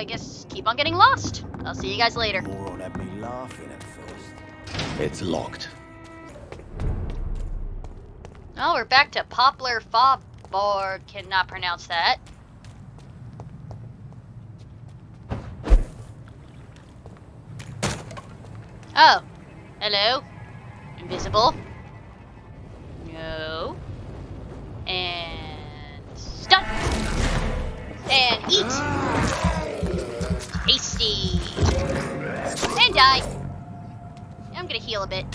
I guess, keep on getting lost. I'll see you guys later. Moron had me laughing at first. It's locked. Oh, we're back to Poplar Fobboard. Cannot pronounce that. Oh. Hello. Invisible. No. And stun. And eat. Tasty. And die. I'm gonna heal a bit.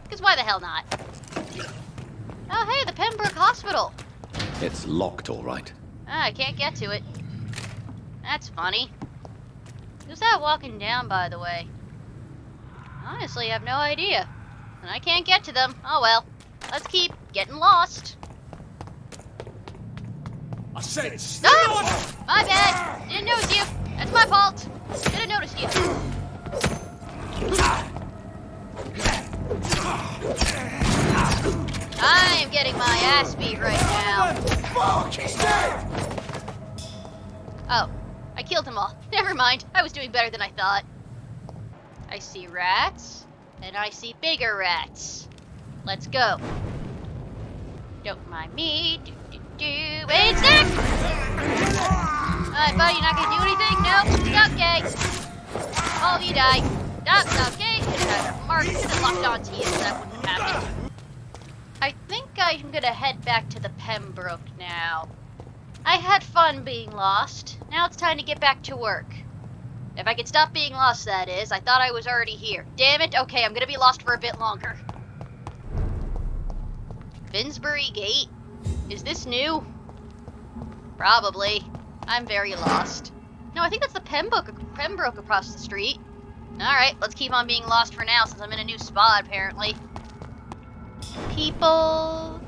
Because why the hell not? Oh, hey, the Pembroke Hospital. It's locked, all right. I can't get to it. That's funny. Who's that walking down, by the way? Honestly, I have no idea. And I can't get to them. Oh well. Let's keep getting lost. I said Ah! My bad. Didn't notice you. That's my fault. Should have noticed you. I am getting my ass beat right now. Fuck, he's dead! Oh, I killed them all. Never mind. I was doing better than I thought. I see rats, and I see bigger rats. Let's go. Don't mind me. Wait, snack! Alright, buddy, you're not gonna do anything? Nope. Okay. All of you die. Stop, okay. Should have marked and locked onto you so that wouldn't happen. I think I'm gonna head back to the Pembroke now. I had fun being lost. Now it's time to get back to work. If I could stop being lost, that is. I thought I was already here. Damn it. Okay, I'm gonna be lost for a bit longer. Finsbury Gate? Is this new? Probably. I'm very lost. No, I think that's the Pembroke across the street. Alright, let's keep on being lost for now since I'm in a new spot, apparently. People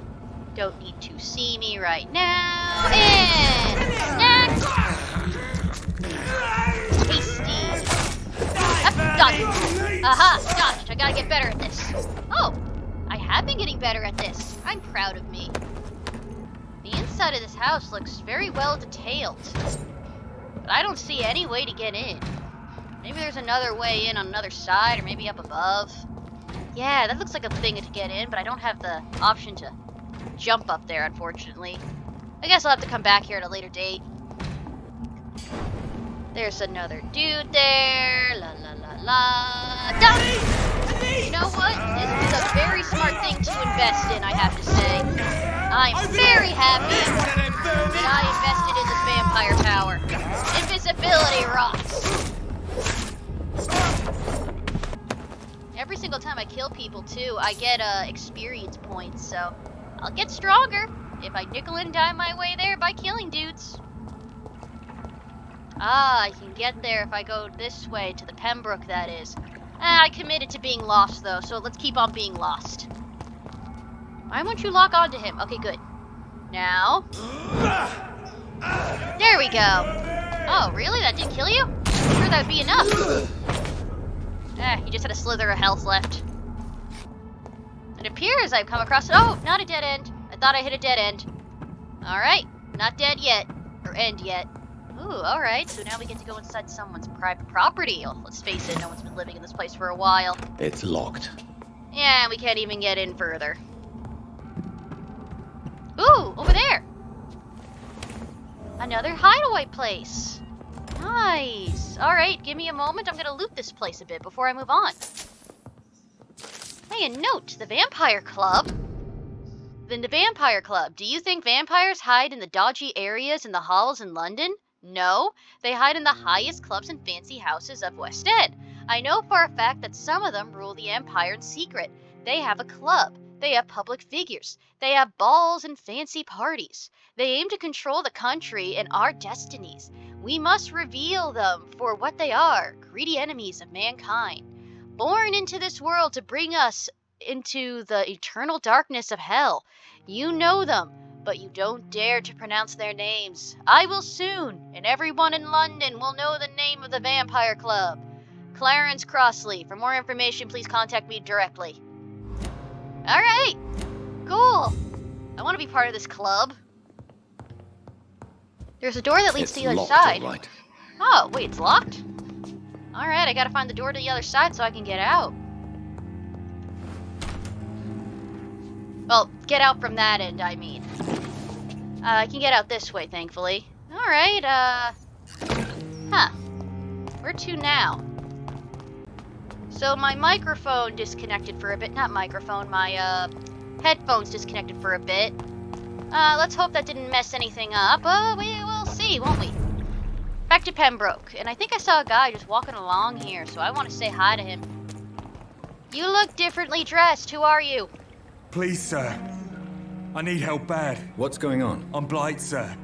don't need to see me right now. And snack! Tasty. Dodge. Aha, dodged. I gotta get better at this. Oh, I have been getting better at this. I'm proud of me. The inside of this house looks very well detailed. But I don't see any way to get in. Maybe there's another way in on another side or maybe up above. Yeah, that looks like a thing to get in, but I don't have the option to jump up there, unfortunately. I guess I'll have to come back here at a later date. There's another dude there. La la la la. Done! You know what? This is a very smart thing to invest in, I have to say. I'm very happy that I invested in this vampire power. Invisibility rocks. Every single time I kill people, too, I get experience points, so I'll get stronger if I nickel and dime my way there by killing dudes. Ah, I can get there if I go this way to the Pembroke, that is. I committed to being lost, though, so let's keep on being lost. Why won't you lock onto him? Okay, good. Now. There we go. Oh, really? That didn't kill you? I'm sure that would be enough. You just had a slither of health left. It appears I've come across... Oh, not a dead end. I thought I hit a dead end. Alright, not dead yet. Or end yet. Ooh, alright. So now we get to go inside someone's private property. Oh, let's face it, no one's been living in this place for a while. It's locked. Yeah, we can't even get in further. Ooh, over there. Another hideaway place. Nice. Alright, give me a moment. I'm gonna loot this place a bit before I move on. Hey, a note. The Vampire Club. The Vampire Club. Do you think vampires hide in the dodgy areas in the halls in London? No. They hide in the highest clubs and fancy houses of West End. I know for a fact that some of them rule the empire in secret. They have a club. They have public figures. They have balls and fancy parties. They aim to control the country and our destinies. We must reveal them for what they are, greedy enemies of mankind. Born into this world to bring us into the eternal darkness of hell. You know them, but you don't dare to pronounce their names. I will soon, and everyone in London will know the name of the Vampire Club. Clarence Crossley. For more information, please contact me directly. Alright, cool. I want to be part of this club. There's a door that leads to the other side. Right. Oh, wait, it's locked? Alright, I gotta find the door to the other side so I can get out. Well, get out from that end, I mean. I can get out this way, thankfully. Alright, huh. Where to now? So my microphone disconnected for a bit. Not microphone, my, headphones disconnected for a bit. Let's hope that didn't mess anything up. We will see, won't we? Back to Pembroke. And I think I saw a guy just walking along here, so I want to say hi to him. You look differently dressed. Who are you? Please, sir. I need help bad. What's going on? I'm Blight, sir.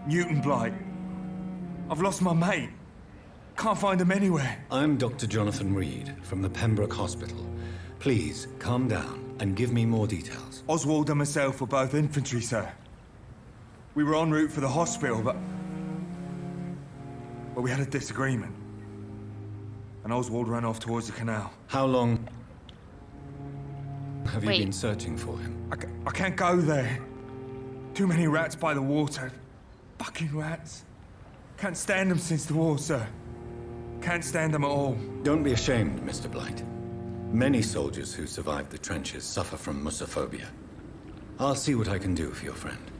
Newton Blight. I've lost my mate. Can't find him anywhere. I'm Dr. Jonathan Reed from the Pembroke Hospital. Please, calm down and give me more details. Oswald and myself were both infantry, sir. We were en route for the hospital, but we had a disagreement. And Oswald ran off towards the canal. How long have you Wait. been searching for him? I can't go there. Too many rats by the water. Fucking rats. Can't stand them since the war, sir. Can't stand them at all. Don't be ashamed, Mr. Blight. Many soldiers who survived the trenches suffer from musophobia. I'll see what I can do for your friend.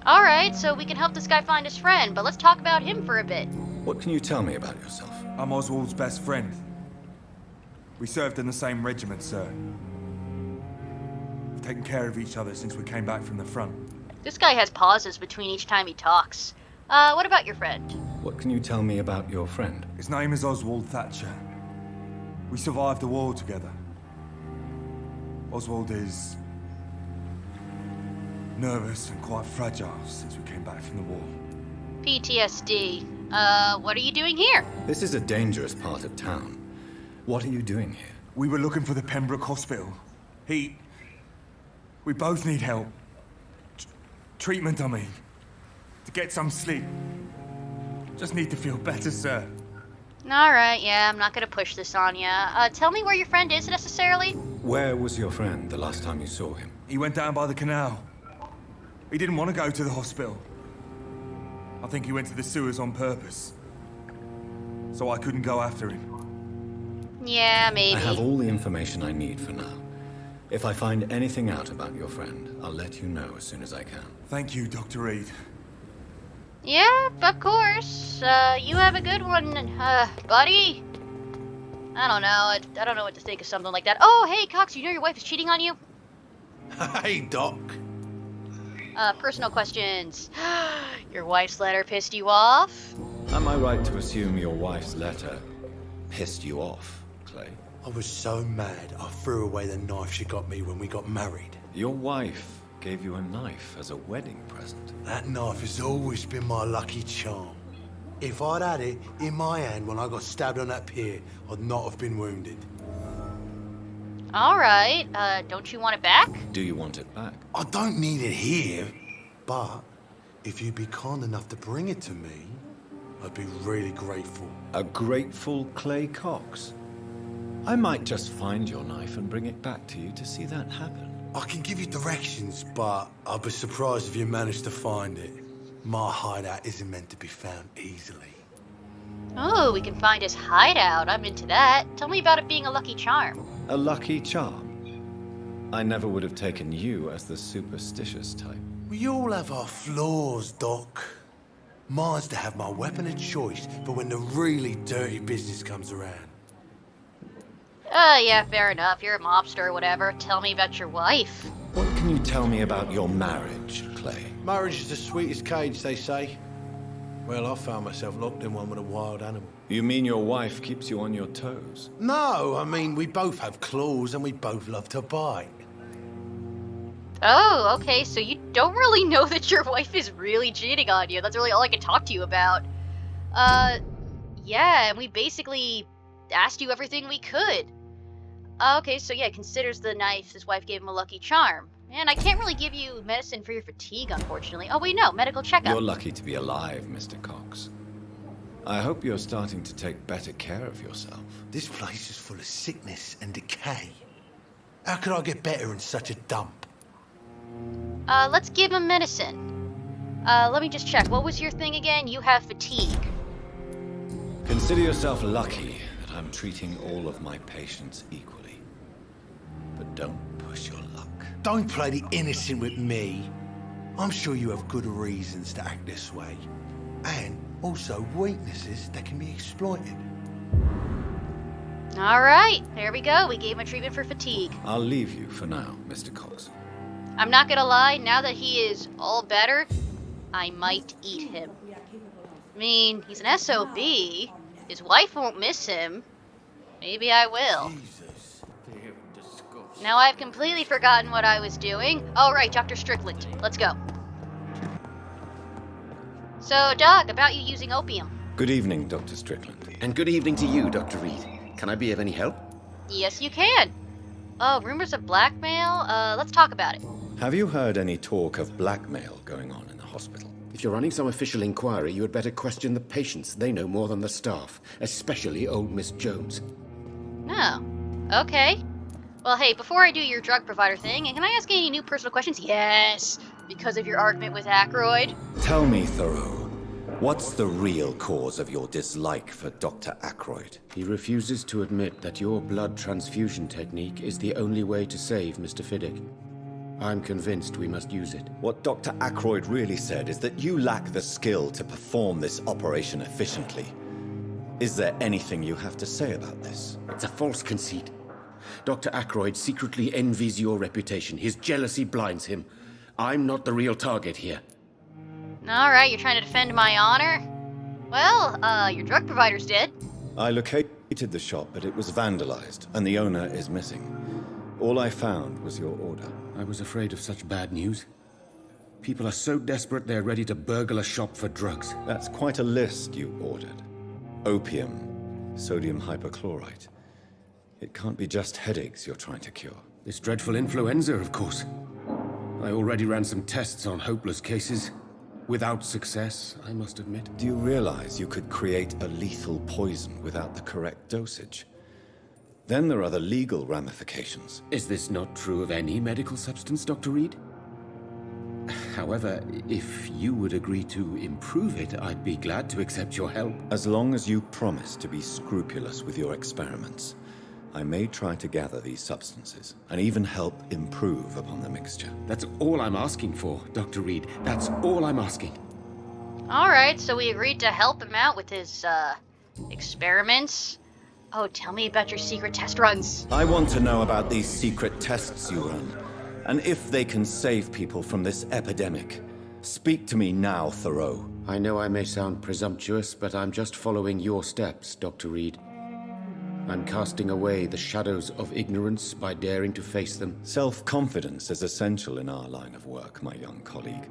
Alright, so we can help this guy find his friend, but let's talk about him for a bit. What can you tell me about yourself? I'm Oswald's best friend. We served in the same regiment, sir. We've taken care of each other since we came back from the front. This guy has pauses between each time he talks. What about your friend? What can you tell me about your friend? His name is Oswald Thatcher. We survived the war together. Oswald is nervous and quite fragile since we came back from the war. PTSD. What are you doing here? This is a dangerous part of town. What are you doing here? We were looking for the Pembroke Hospital. We both need help. Treatment, I mean. To get some sleep. Just need to feel better, sir. Alright, yeah, I'm not gonna push this on ya. Tell me where your friend is necessarily? Where was your friend the last time you saw him? He went down by the canal. He didn't want to go to the hospital. I think he went to the sewers on purpose. So I couldn't go after him. Yeah, maybe. I have all the information I need for now. If I find anything out about your friend, I'll let you know as soon as I can. Thank you, Dr. Reed. Yeah, of course. You have a good one, buddy. I don't know. I don't know what to think of something like that. Oh, hey, Cox, you know your wife is cheating on you? Hey, Doc. Personal questions. Your wife's letter pissed you off? Am I right to assume your wife's letter pissed you off, Clay? I was so mad I threw away the knife she got me when we got married. Your wife gave you a knife as a wedding present. That knife has always been my lucky charm. If I'd had it in my hand when I got stabbed on that pier, I'd not have been wounded. Alright, don't you want it back? Do you want it back? I don't need it here, but if you'd be kind enough to bring it to me, I'd be really grateful. A grateful Clay Cox. I might just find your knife and bring it back to you to see that happen. I can give you directions, but I'll be surprised if you manage to find it. My hideout isn't meant to be found easily. Oh, we can find his hideout. I'm into that. Tell me about it being a lucky charm. A lucky charm. I never would have taken you as the superstitious type. We all have our flaws, Doc. Mine's to have my weapon of choice for when the really dirty business comes around. Yeah, fair enough. You're a mobster or whatever. Tell me about your wife. What can you tell me about your marriage, Clay? Marriage is the sweetest cage, they say. Well, I found myself locked in one with a wild animal. You mean your wife keeps you on your toes? No, I mean, we both have claws and we both love to bite. Oh, okay, so you don't really know that your wife is really cheating on you. That's really all I can talk to you about. Yeah, and we basically asked you everything we could. Okay, so yeah, considers the knife his wife gave him a lucky charm. And I can't really give you medicine for your fatigue, unfortunately. Oh, wait, no, medical checkup. You're lucky to be alive, Mr. Cox. I hope you're starting to take better care of yourself. This place is full of sickness and decay. How could I get better in such a dump? Let's give him medicine. Let me just check. What was your thing again? You have fatigue. Consider yourself lucky that I'm treating all of my patients equally. But don't push your luck. Don't play the innocent with me. I'm sure you have good reasons to act this way. And also weaknesses that can be exploited. All right, there we go. We gave him a treatment for fatigue. I'll leave you for now, Mr. Cox. I'm not gonna lie, now that he is all better, I might eat him. I mean, he's an SOB. His wife won't miss him. Maybe I will. Now I've completely forgotten what I was doing. Oh, right, Dr. Strickland. Let's go. So, Doc, about you using opium. Good evening, Dr. Strickland. And good evening to you, Dr. Reed. Can I be of any help? Yes, you can. Oh, rumors of blackmail? Let's talk about it. Have you heard any talk of blackmail going on in the hospital? If you're running some official inquiry, you had better question the patients. They know more than the staff, especially old Miss Jones. Oh, okay. Well, hey, before I do your drug provider thing, can I ask any new personal questions? Yes, because of your argument with Aykroyd. Tell me, Thoreau, what's the real cause of your dislike for Dr. Aykroyd? He refuses to admit that your blood transfusion technique is the only way to save Mr. Fiddick. I'm convinced we must use it. What Dr. Aykroyd really said is that you lack the skill to perform this operation efficiently. Is there anything you have to say about this? It's a false conceit. Dr. Aykroyd secretly envies your reputation. His jealousy blinds him. I'm not the real target here. Alright, you're trying to defend my honor? Well, your drug provider's dead. I located the shop, but it was vandalized, and the owner is missing. All I found was your order. I was afraid of such bad news. People are so desperate they're ready to burgle a shop for drugs. That's quite a list you ordered. Opium, sodium hypochlorite. It can't be just headaches you're trying to cure. This dreadful influenza, of course. I already ran some tests on hopeless cases. Without success, I must admit. Do you realize you could create a lethal poison without the correct dosage? Then there are the legal ramifications. Is this not true of any medical substance, Dr. Reed? However, if you would agree to improve it, I'd be glad to accept your help. As long as you promise to be scrupulous with your experiments, I may try to gather these substances, and even help improve upon the mixture. That's all I'm asking for, Dr. Reed. That's all I'm asking. Alright, so we agreed to help him out with his, experiments. Oh, tell me about your secret test runs. I want to know about these secret tests you run, and if they can save people from this epidemic. Speak to me now, Thoreau. I know I may sound presumptuous, but I'm just following your steps, Dr. Reed. I'm casting away the shadows of ignorance by daring to face them. Self-confidence is essential in our line of work, my young colleague,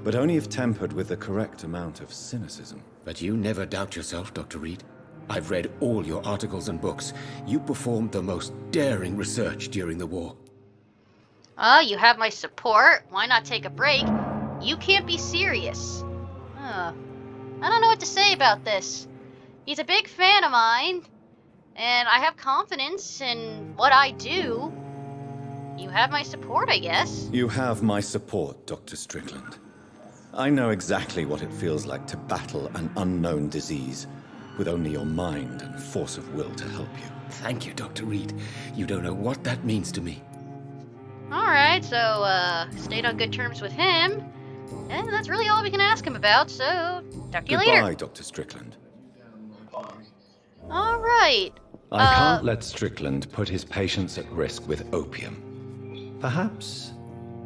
but only if tempered with the correct amount of cynicism. But you never doubt yourself, Dr. Reed. I've read all your articles and books. You performed the most daring research during the war. You have my support. Why not take a break? You can't be serious. I don't know what to say about this. He's a big fan of mine, and I have confidence in what I do. You have my support, I guess. You have my support, Dr. Strickland. I know exactly what it feels like to battle an unknown disease with only your mind and force of will to help you. Thank you, Dr. Reed. You don't know what that means to me. Alright, so, stayed on good terms with him. And that's really all we can ask him about, so talk to you later. Goodbye, Dr. Strickland. Alright. I can't let Strickland put his patients at risk with opium. Perhaps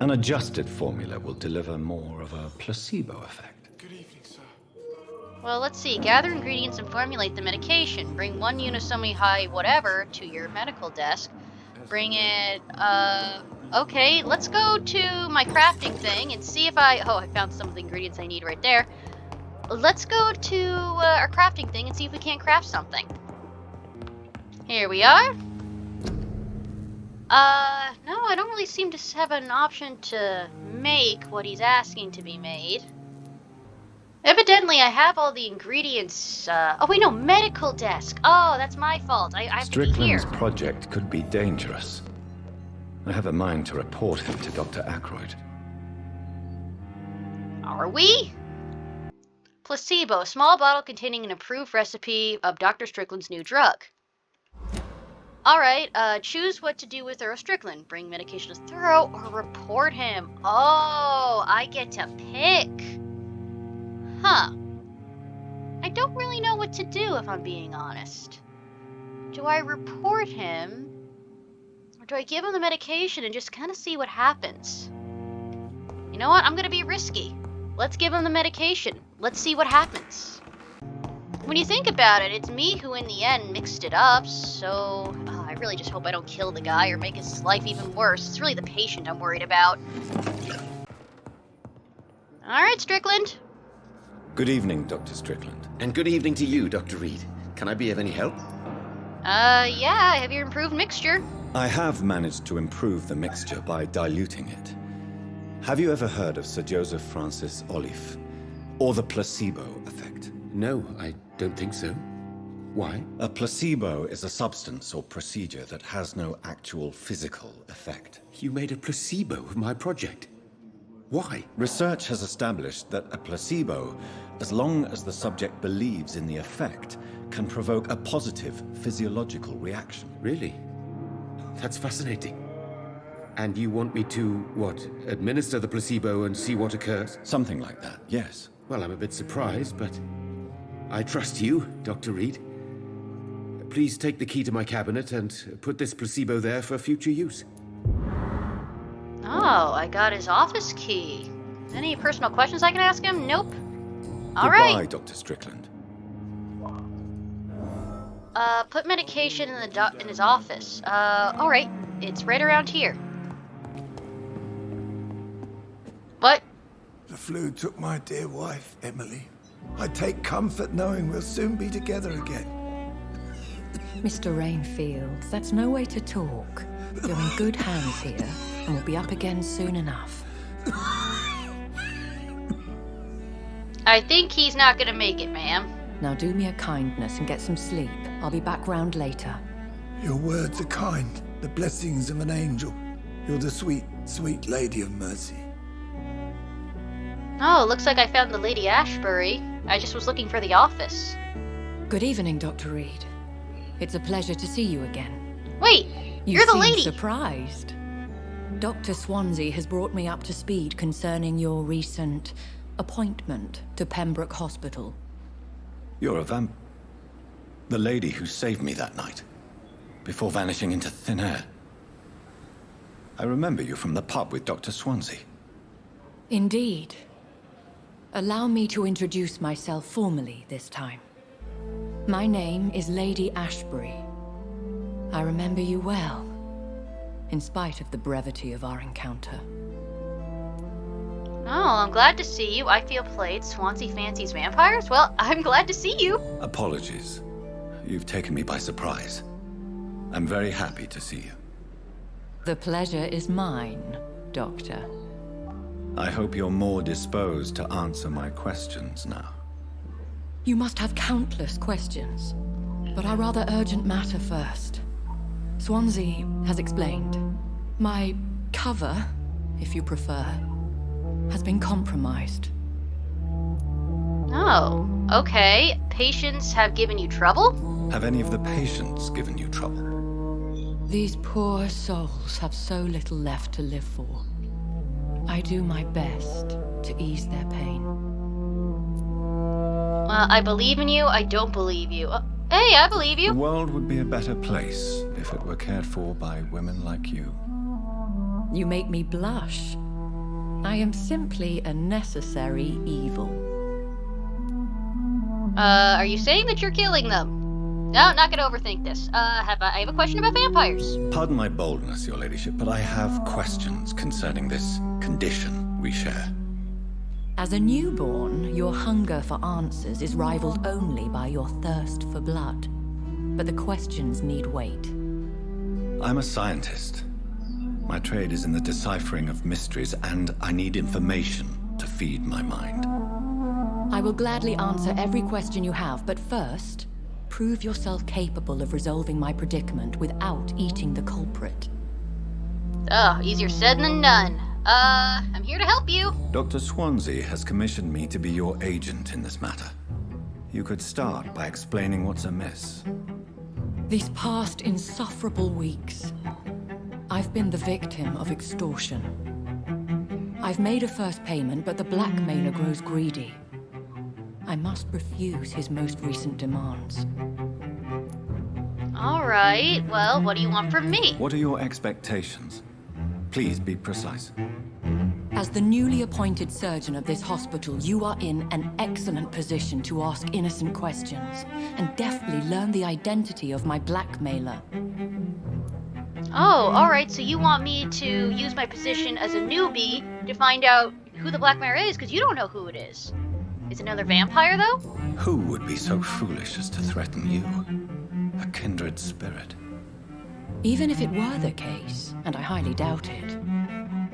an adjusted formula will deliver more of a placebo effect. Good evening, sir. Well, let's see. Gather ingredients and formulate the medication. Bring one Unisomi high whatever to your medical desk. Bring it, okay, let's go to my crafting thing and see if I found some of the ingredients I need right there. Let's go to our crafting thing and see if we can't craft something. Here we are. No, I don't really seem to have an option to make what he's asking to be made. Evidently, I have all the ingredients, oh wait, no, medical desk. Oh, that's my fault. I have to be here. Strickland's project could be dangerous. I have a mind to report him to Dr. Aykroyd. Are we? Placebo, small bottle containing an approved recipe of Dr. Strickland's new drug. Alright, choose what to do with Thorough Strickland. Bring medication to Thorough or report him. Oh, I get to pick. Huh. I don't really know what to do if I'm being honest. Do I report him? Or do I give him the medication and just kind of see what happens? You know what? I'm gonna be risky. Let's give him the medication. Let's see what happens. When you think about it, it's me who in the end mixed it up, so I really just hope I don't kill the guy or make his life even worse. It's really the patient I'm worried about. Alright, Strickland. Good evening, Dr. Strickland. And good evening to you, Dr. Reed. Can I be of any help? Yeah, I have your improved mixture. I have managed to improve the mixture by diluting it. Have you ever heard of Sir Joseph Francis Olive, or the placebo effect? No, I don't think so. Why? A placebo is a substance or procedure that has no actual physical effect. You made a placebo of my project. Why? Research has established that a placebo, as long as the subject believes in the effect, can provoke a positive physiological reaction. Really? That's fascinating. And you want me to, what, administer the placebo and see what occurs? Something like that, yes. Well, I'm a bit surprised, but I trust you, Dr. Reed. Please take the key to my cabinet and put this placebo there for future use. Oh, I got his office key. Any personal questions I can ask him? Nope. All Goodbye, right. Dr. Strickland. Put medication in his office. All right. It's right around here. What? The flu took my dear wife, Emily. I take comfort knowing we'll soon be together again. Mr. Rainfield, that's no way to talk. You're in good hands here, and we'll be up again soon enough. I think he's not gonna make it, ma'am. Now do me a kindness and get some sleep. I'll be back round later. Your words are kind, the blessings of an angel. You're the sweet, sweet Lady of Mercy. Oh, looks like I found the Lady Ashbury. I just was looking for the office. Good evening, Dr. Reed. It's a pleasure to see you again. Wait, You you're the seem lady. surprised. Dr. Swansea has brought me up to speed concerning your recent appointment to Pembroke Hospital. You're a the lady who saved me that night, before vanishing into thin air. I remember you from the pub with Dr. Swansea. Indeed. Allow me to introduce myself formally this time. My name is Lady Ashbury. I remember you well, in spite of the brevity of our encounter. Oh, I'm glad to see you. I feel played. Swansea fancies vampires? Well, I'm glad to see you. Apologies. You've taken me by surprise. I'm very happy to see you. The pleasure is mine, Doctor. I hope you're more disposed to answer my questions now. You must have countless questions, but our rather urgent matter first. Swansea has explained. My cover, if you prefer, has been compromised. Oh, okay. Patients have given you trouble? Have any of the patients given you trouble? These poor souls have so little left to live for. I do my best to ease their pain. I believe in you. I don't believe you. Hey, I believe The you. world would be a better place if it were cared for by women like you. You make me blush. I am simply a necessary evil. Are you saying that you're killing them? No, not gonna overthink this. I have a question about vampires. Pardon my boldness, your ladyship, but I have questions concerning this condition we share. As a newborn, your hunger for answers is rivaled only by your thirst for blood. But the questions need wait. I'm a scientist. My trade is in the deciphering of mysteries, and I need information to feed my mind. I will gladly answer every question you have, but first, prove yourself capable of resolving my predicament without eating the culprit. Oh, easier said than done. I'm here to help you. Dr. Swansea has commissioned me to be your agent in this matter. You could start by explaining what's amiss. These past insufferable weeks, I've been the victim of extortion. I've made a first payment, but the blackmailer grows greedy. I must refuse his most recent demands. All right, well, what do you want from me? What are your expectations? Please be precise. As the newly appointed surgeon of this hospital, you are in an excellent position to ask innocent questions and deftly learn the identity of my blackmailer. Oh, all right, so you want me to use my position as a newbie to find out who the blackmailer is, because you don't know who it is. Is it another vampire, though? Who would be so foolish as to threaten you? A kindred spirit. Even if it were the case, and I highly doubt it,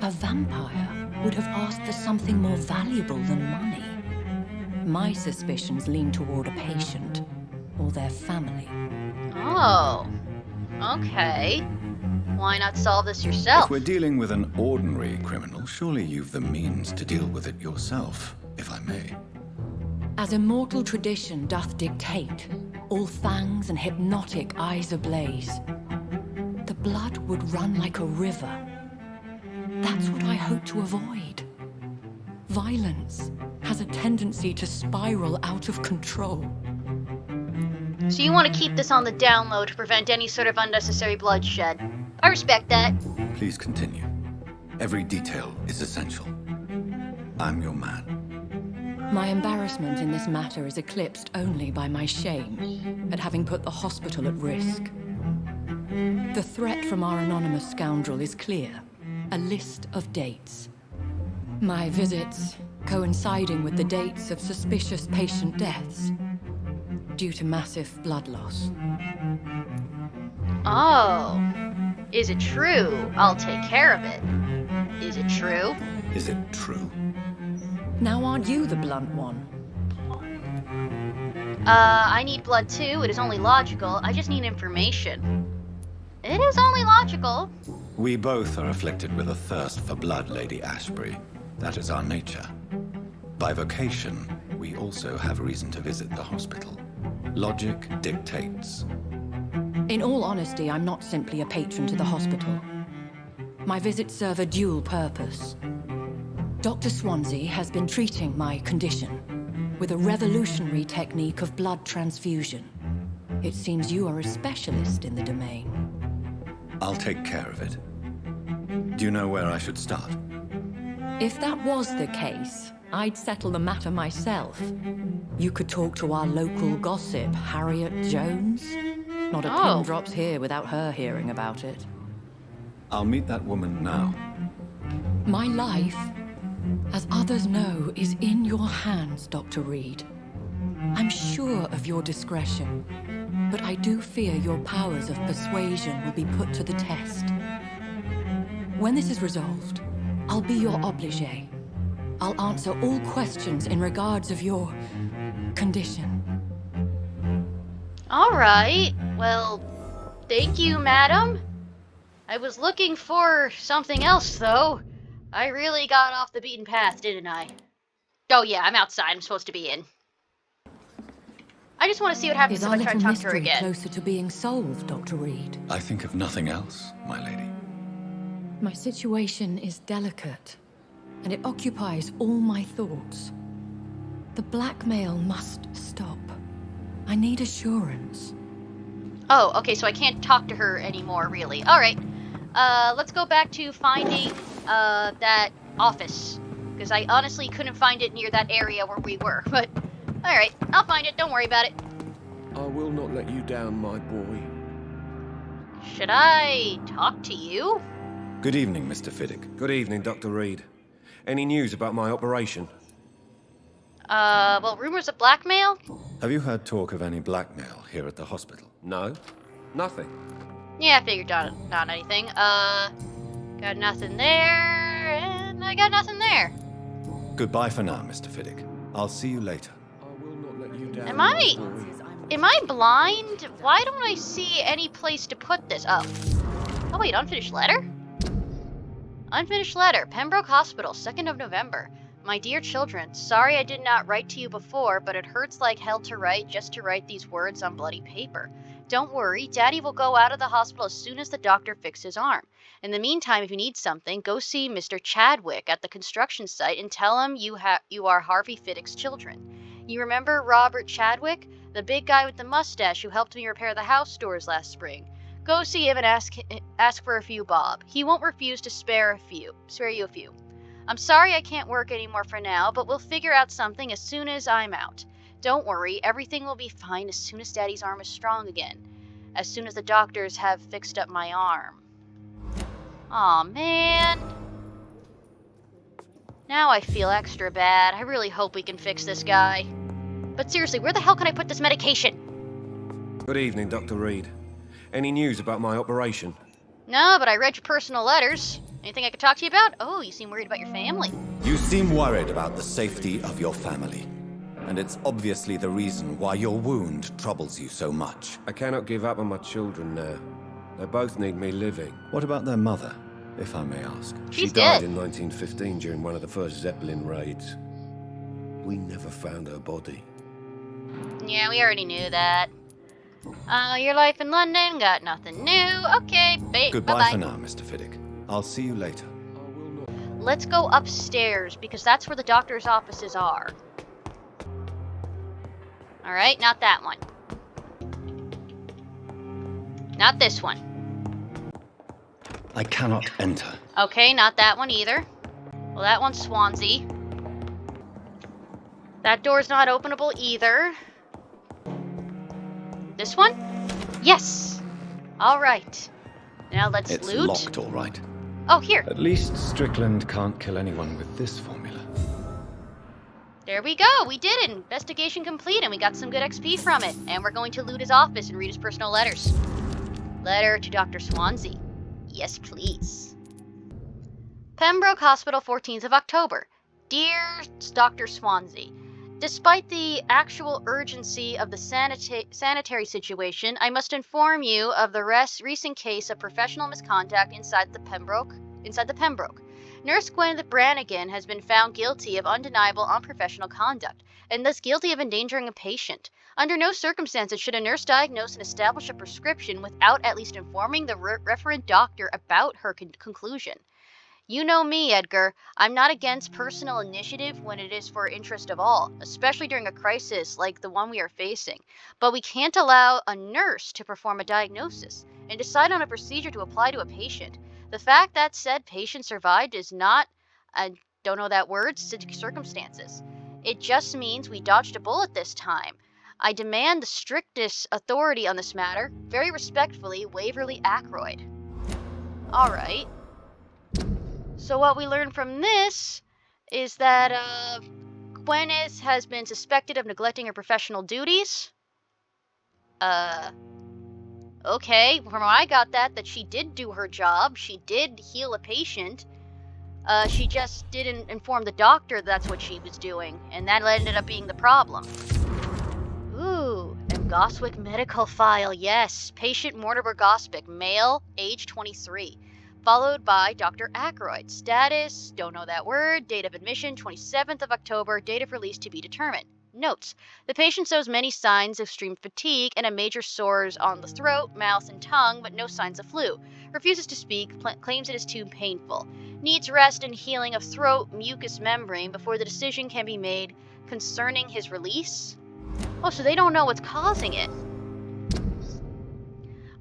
a vampire would have asked for something more valuable than money. My suspicions lean toward a patient or their family. Oh, okay. Why not solve this yourself? If we're dealing with an ordinary criminal, surely you've the means to deal with it yourself, if I may. As immortal tradition doth dictate, all fangs and hypnotic eyes ablaze, the blood would run like a river. That's what I hope to avoid. Violence has a tendency to spiral out of control. So you want to keep this on the down low to prevent any sort of unnecessary bloodshed. I respect that. Please continue. Every detail is essential. I'm your man. My embarrassment in this matter is eclipsed only by my shame at having put the hospital at risk. The threat from our anonymous scoundrel is clear. A list of dates. My visits coinciding with the dates of suspicious patient deaths due to massive blood loss. Oh. Is it true? I'll take care of it. Is it true? Is it true? Now aren't you the blunt one? I need blood too. It is only logical. I just need information. It is only logical. We both are afflicted with a thirst for blood, Lady Ashbury. That is our nature. By vocation, we also have reason to visit the hospital. Logic dictates. In all honesty, I'm not simply a patron to the hospital. My visits serve a dual purpose. Dr. Swansea has been treating my condition with a revolutionary technique of blood transfusion. It seems you are a specialist in the domain. I'll take care of it. Do you know where I should start? If that was the case, I'd settle the matter myself. You could talk to our local gossip, Harriet Jones. Not a pin drops here without her hearing about it. I'll meet that woman now. My life, as others know, is in your hands, Dr. Reed. I'm sure of your discretion, but I do fear your powers of persuasion will be put to the test. When this is resolved, I'll be your obligé. I'll answer all questions in regards of your condition. All right. Well, thank you, madam. I was looking for something else, though. I really got off the beaten path, didn't I? Oh, yeah, I'm outside. I'm supposed to be in. I just want to see what happens Is if our I try little to talk to her mystery again. closer to being solved, Dr. Reed? I think of nothing else, my lady. My situation is delicate, and it occupies all my thoughts. The blackmail must stop. I need assurance. Oh, okay, so I can't talk to her anymore, really. All right. Let's go back to finding that office, because I honestly couldn't find it near that area where we were. But all right, I'll find it. Don't worry about it. I will not let you down, my boy. Should I talk to you? Good evening, Mr. Fiddick. Good evening, Dr. Reed. Any news about my operation? Well, rumors of blackmail? Have you heard talk of any blackmail here at the hospital? No. Nothing. Yeah, I figured not anything. Got nothing there, and I got nothing there. Goodbye for now, Mr. Fiddick. I'll see you later. I will not let you down, Am my I- boy. Am I blind? Why don't I see any place to put this? Oh. Oh, wait, unfinished letter? Unfinished letter. Pembroke Hospital, 2nd of November. My dear children, sorry I did not write to you before, but it hurts like hell to write just to write these words on bloody paper. Don't worry, Daddy will go out of the hospital as soon as the doctor fixes his arm. In the meantime, if you need something, go see Mr. Chadwick at the construction site and tell him you are Harvey Fiddick's children. You remember Robert Chadwick? The big guy with the mustache who helped me repair the house doors last spring. Go see him and ask for a few bob. He won't refuse to spare you a few. I'm sorry I can't work anymore for now, but we'll figure out something as soon as I'm out. Don't worry, everything will be fine as soon as Daddy's arm is strong again. As soon as the doctors have fixed up my arm. Aw, man. Now I feel extra bad. I really hope we can fix this guy. But seriously, where the hell can I put this medication? Good evening, Dr. Reed. Any news about my operation? No, but I read your personal letters. Anything I could talk to you about? Oh, you seem worried about your family. You seem worried about the safety of your family. And it's obviously the reason why your wound troubles you so much. I cannot give up on my children now. They both need me living. What about their mother, if I may ask? She died in 1915 during one of the first Zeppelin raids. We never found her body. Yeah, we already knew that. Your life in London got nothing new. Okay, Goodbye bye-bye. for now, Mr. Fiddick. I'll see you later. Let's go upstairs, because that's where the doctor's offices are. Alright, not that one. Not this one. I cannot enter. Okay, not that one either. Well, that one's Swansea. That door's not openable either. This one? Yes! Alright. Now let's It's loot. locked, all right. Oh, here. At least Strickland can't kill anyone with this formula. There we go. We did it. Investigation complete, and we got some good XP from it. And we're going to loot his office and read his personal letters. Letter to Dr. Swansea. Yes, please. Pembroke Hospital, 14th of October. Dear Dr. Swansea, despite the actual urgency of the sanitary situation, I must inform you of the recent case of professional misconduct inside the Pembroke. Nurse Gwyneth Brannigan has been found guilty of undeniable unprofessional conduct, and thus guilty of endangering a patient. Under no circumstances should a nurse diagnose and establish a prescription without at least informing the referent doctor about her conclusion. You know me, Edgar. I'm not against personal initiative when it is for interest of all, especially during a crisis like the one we are facing. But we can't allow a nurse to perform a diagnosis and decide on a procedure to apply to a patient. The fact that said patient survived is not, I don't know that word, circumstances. It just means we dodged a bullet this time. I demand the strictest authority on this matter. Very respectfully, Waverly Ackroyd. Alright. So what we learned from this is that Gwyneth has been suspected of neglecting her professional duties. Okay, from where I got that she did do her job. She did heal a patient. She just didn't inform the doctor that's what she was doing, and that ended up being the problem. Ooh, and Goswick medical file, yes. Patient Mortimer Goswick, male, age 23. Followed by Dr. Ackroyd. Status, don't know that word. Date of admission, 27th of October. Date of release to be determined. Notes. The patient shows many signs of extreme fatigue and a major sores on the throat, mouth, and tongue, but no signs of flu. Refuses to speak, claims it is too painful. Needs rest and healing of throat mucous membrane before the decision can be made concerning his release. Oh, so they don't know what's causing it.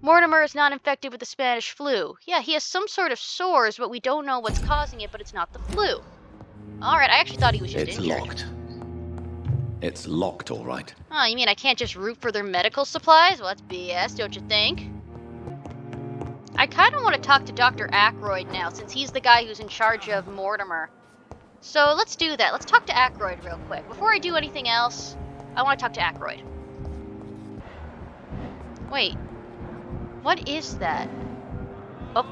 Mortimer is not infected with the Spanish flu. Yeah, he has some sort of sores, but we don't know what's causing it, but it's not the flu. Alright, I actually thought he was just injured. It's locked. It's locked, all right. Oh, you mean I can't just root for their medical supplies? Well, that's BS, don't you think? I kind of want to talk to Dr. Ackroyd now, since he's the guy who's in charge of Mortimer. So let's do that. Let's talk to Ackroyd real quick. Before I do anything else, I want to talk to Ackroyd. Wait. What is that? Oh.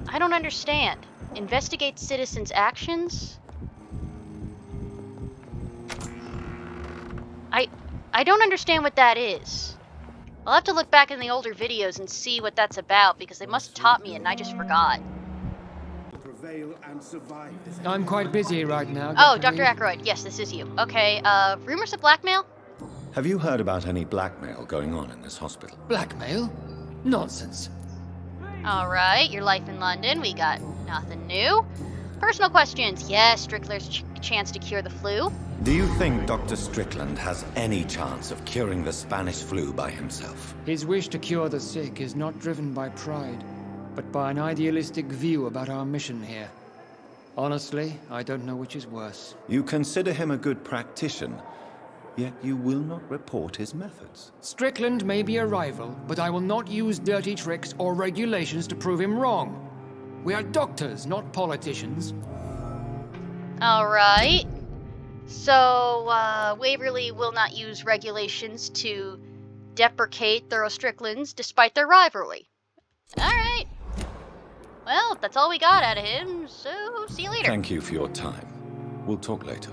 I don't understand. Investigate citizens' actions? I don't understand what that is. I'll have to look back in the older videos and see what that's about, because they must have taught me it and I just forgot. prevail and survive this. I'm quite busy right now. Oh, Dr. Dr. Reed. Aykroyd. Yes, this is you. Okay, rumors of blackmail? Have you heard about any blackmail going on in this hospital? Blackmail? Nonsense. Alright, your life in London. We got nothing new. Personal questions. Yes, Strickler's chance to cure the flu. Do you think Dr. Strickland has any chance of curing the Spanish flu by himself? His wish to cure the sick is not driven by pride, but by an idealistic view about our mission here. Honestly, I don't know which is worse. You consider him a good practitioner, yet you will not report his methods. Strickland may be a rival, but I will not use dirty tricks or regulations to prove him wrong. We are doctors, not politicians. Alright. So, Waverly will not use regulations to deprecate Thorough Stricklands despite their rivalry. Alright. Well, that's all we got out of him, so see you later. Thank you for your time. We'll talk later.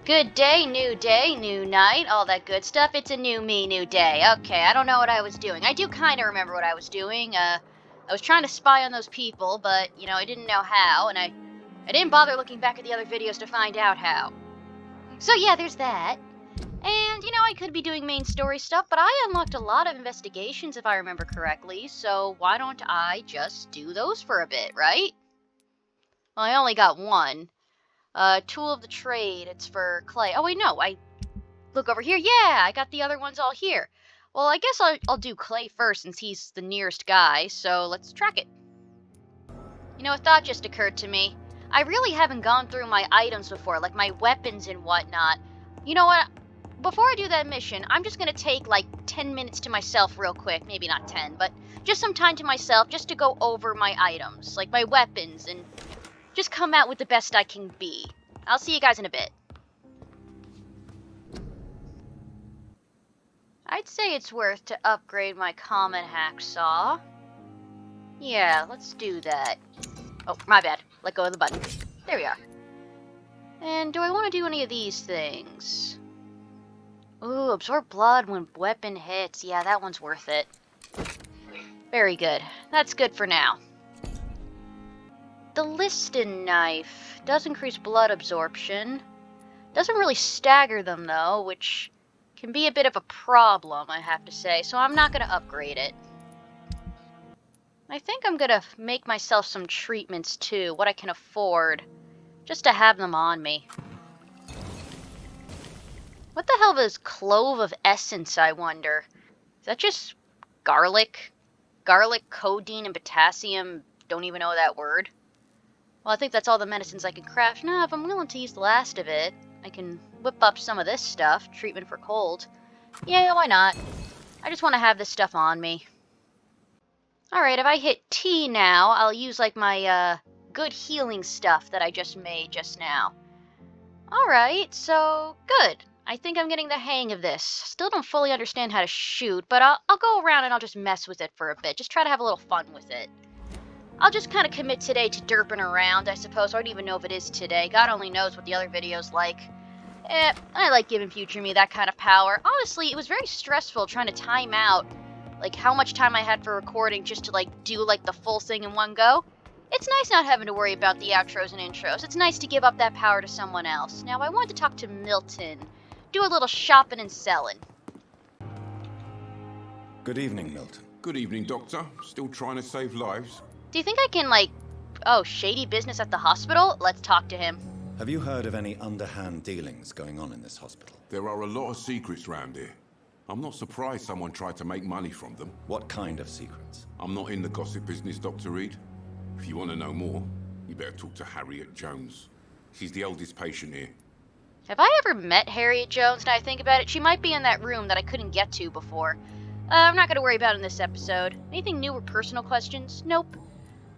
Good day, new night, all that good stuff. It's a new me, new day. Okay, I don't know what I was doing. I do kind of remember what I was doing. I was trying to spy on those people, but, you know, I didn't know how, and I didn't bother looking back at the other videos to find out how. So yeah, there's that. And, you know, I could be doing main story stuff, but I unlocked a lot of investigations if I remember correctly, so why don't I just do those for a bit, right? Well, I only got one. Tool of the trade, it's for Clay. Oh wait, no, I look over here. Yeah, I got the other ones all here. Well, I guess I'll do Clay first since he's the nearest guy, so let's track it. You know, a thought just occurred to me. I really haven't gone through my items before, like my weapons and whatnot. You know what? Before I do that mission, I'm just gonna take like 10 minutes to myself real quick. Maybe not 10, but just some time to myself just to go over my items, like my weapons, and just come out with the best I can be. I'll see you guys in a bit. I'd say it's worth to upgrade my common hacksaw. Yeah, let's do that. Oh, my bad. Let go of the button. There we are. And do I want to do any of these things? Ooh, absorb blood when weapon hits. Yeah, that one's worth it. Very good. That's good for now. The Liston knife does increase blood absorption. Doesn't really stagger them though, which can be a bit of a problem, I have to say, so I'm not going to upgrade it. I think I'm going to make myself some treatments too, what I can afford, just to have them on me. What the hell is clove of essence, I wonder? Is that just garlic? Garlic, codeine, and potassium? Don't even know that word. Well, I think that's all the medicines I can craft. Now, if I'm willing to use the last of it, I can whip up some of this stuff. Treatment for cold. Yeah, why not? I just want to have this stuff on me. Alright, if I hit T now, I'll use, like, my, good healing stuff that I just made just now. Alright, so, good. I think I'm getting the hang of this. Still don't fully understand how to shoot, but I'll go around and I'll just mess with it for a bit. Just try to have a little fun with it. I'll just kind of commit today to derping around, I suppose. I don't even know if it is today. God only knows what the other video's like. I like giving future me that kind of power. Honestly, it was very stressful trying to time out, like, how much time I had for recording just to, like, do, like, the full thing in one go. It's nice not having to worry about the outros and intros. It's nice to give up that power to someone else. Now, I wanted to talk to Milton. Do a little shopping and selling. Good evening, Milton. Good evening, Doctor. Still trying to save lives? Do you think I can, like... Oh, shady business at the hospital? Let's talk to him. Have you heard of any underhand dealings going on in this hospital? There are a lot of secrets round here. I'm not surprised someone tried to make money from them. What kind of secrets? I'm not in the gossip business, Dr. Reed. If you want to know more, you better talk to Harriet Jones. She's the oldest patient here. Have I ever met Harriet Jones? Now I think about it, she might be in that room that I couldn't get to before. I'm not going to worry about it in this episode. Anything new or personal questions? Nope.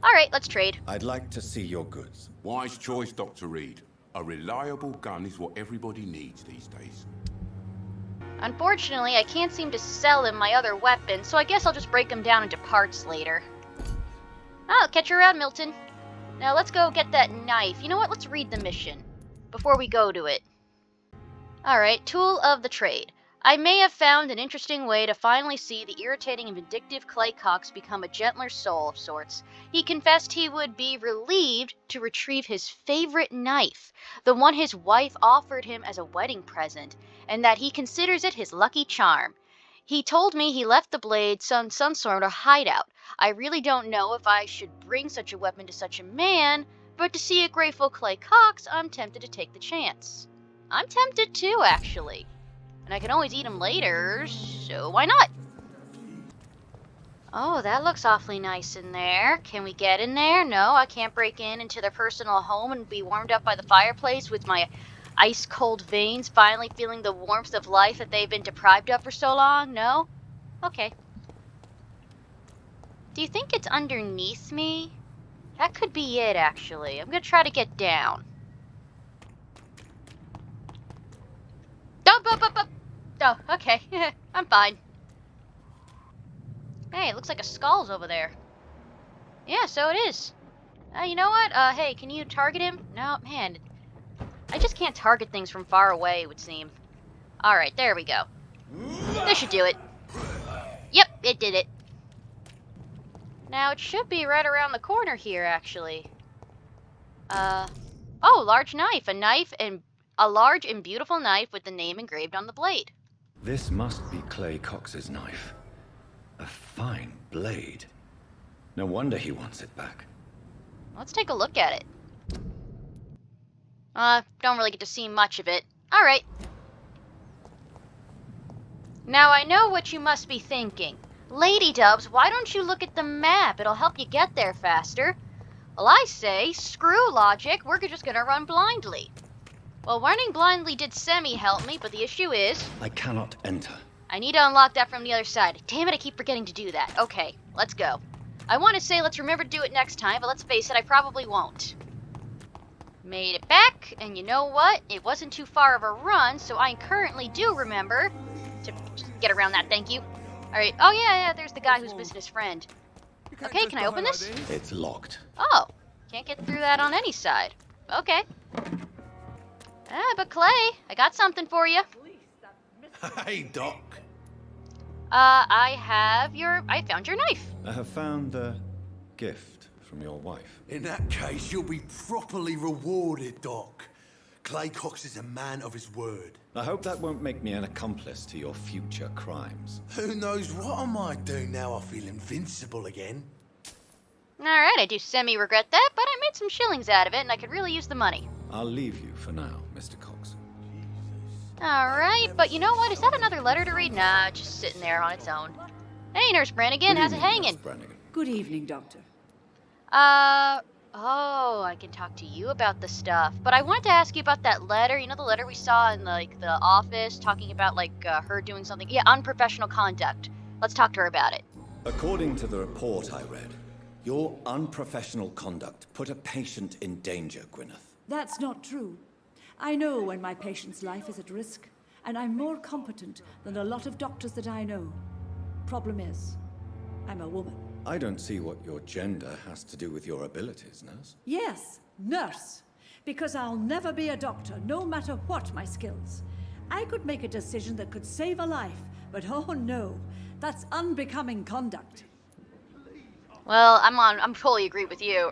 Alright, let's trade. I'd like to see your goods. Wise choice, Dr. Reed. A reliable gun is what everybody needs these days. Unfortunately, I can't seem to sell him my other weapons, so I guess I'll just break them down into parts later. I'll catch you around, Milton. Now let's go get that knife. You know what? Let's read the mission before we go to it. Alright, tool of the trade. I may have found an interesting way to finally see the irritating and vindictive Clay Cox become a gentler soul of sorts. He confessed he would be relieved to retrieve his favorite knife, the one his wife offered him as a wedding present, and that he considers it his lucky charm. He told me he left the blade some sort of hideout. I really don't know if I should bring such a weapon to such a man, but to see a grateful Clay Cox, I'm tempted to take the chance. I'm tempted too, actually. And I can always eat them later, so why not? Oh, that looks awfully nice in there. Can we get in there? No, I can't break into their personal home and be warmed up by the fireplace with my ice-cold veins finally feeling the warmth of life that they've been deprived of for so long? No? Okay. Do you think it's underneath me? That could be it, actually. I'm gonna try to get down. Oh, okay. I'm fine. Hey, it looks like a skull's over there. Yeah, so it is. You know what? Hey, can you target him? No, man. I just can't target things from far away, it would seem. Alright, there we go. This should do it. Yep, it did it. Now, it should be right around the corner here, actually. Oh, large knife. A large and beautiful knife with the name engraved on the blade. This must be Clay Cox's knife. A fine blade. No wonder he wants it back. Let's take a look at it. Don't really get to see much of it. Alright. Now I know what you must be thinking. Lady Dubs, why don't you look at the map? It'll help you get there faster. Well, I say, screw logic, we're just gonna run blindly. Well, running blindly did semi-help me, but the issue is... I cannot enter. I need to unlock that from the other side. Damn it, I keep forgetting to do that. Okay, let's go. I want to say let's remember to do it next time, but let's face it, I probably won't. Made it back, and you know what? It wasn't too far of a run, so I currently do remember to get around that, thank you. Alright, oh yeah, there's the guy who's missing his friend. Okay, can I open this? It's locked. Oh, can't get through that on any side. Okay. But Clay, I got something for you. Hey, Doc. I found your knife. I have found a gift from your wife. In that case, you'll be properly rewarded, Doc. Clay Cox is a man of his word. I hope that won't make me an accomplice to your future crimes. Who knows what I might do now I feel invincible again. Alright, I do semi-regret that, but I made some shillings out of it, and I could really use the money. I'll leave you for now, Mr. Cox. Alright, but you know what? Is that another letter to read? Nah, it's just sitting there on its own. Hey, Nurse Brannigan, how's it hanging? Nurse Brannigan. Good evening, Doctor. Oh, I can talk to you about the stuff. But I wanted to ask you about that letter. You know the letter we saw in, the office, talking about, her doing something? Yeah, unprofessional conduct. Let's talk to her about it. According to the report I read, your unprofessional conduct put a patient in danger, Gwyneth. That's not true. I know when my patient's life is at risk, and I'm more competent than a lot of doctors that I know. Problem is, I'm a woman. I don't see what your gender has to do with your abilities, nurse. Yes, nurse. Because I'll never be a doctor, no matter what my skills. I could make a decision that could save a life, but oh no, that's unbecoming conduct. Well, I'm totally agree with you.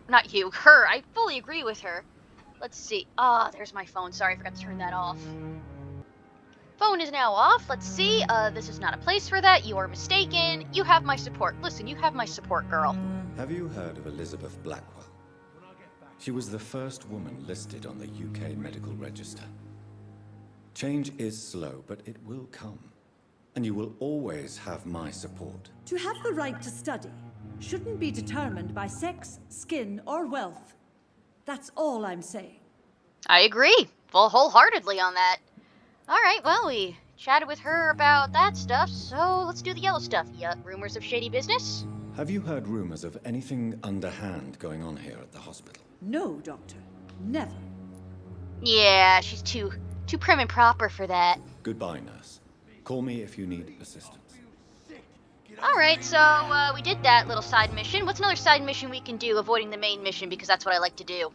Not you, her. I fully agree with her. Let's see. There's my phone. Sorry, I forgot to turn that off. Phone is now off. Let's see. This is not a place for that. You are mistaken. You have my support. Listen, you have my support, girl. Have you heard of Elizabeth Blackwell? She was the first woman listed on the UK Medical Register. Change is slow, but it will come. And you will always have my support. To have the right to study shouldn't be determined by sex, skin, or wealth. That's all I'm saying. I agree. Wholeheartedly on that. Alright, well, we chatted with her about that stuff, so let's do the yellow stuff. Yeah, rumors of shady business? Have you heard rumors of anything underhand going on here at the hospital? No, Doctor. Never. Yeah, she's too prim and proper for that. Goodbye, nurse. Call me if you need assistance. Alright, so we did that little side mission. What's another side mission we can do avoiding the main mission, because that's what I like to do?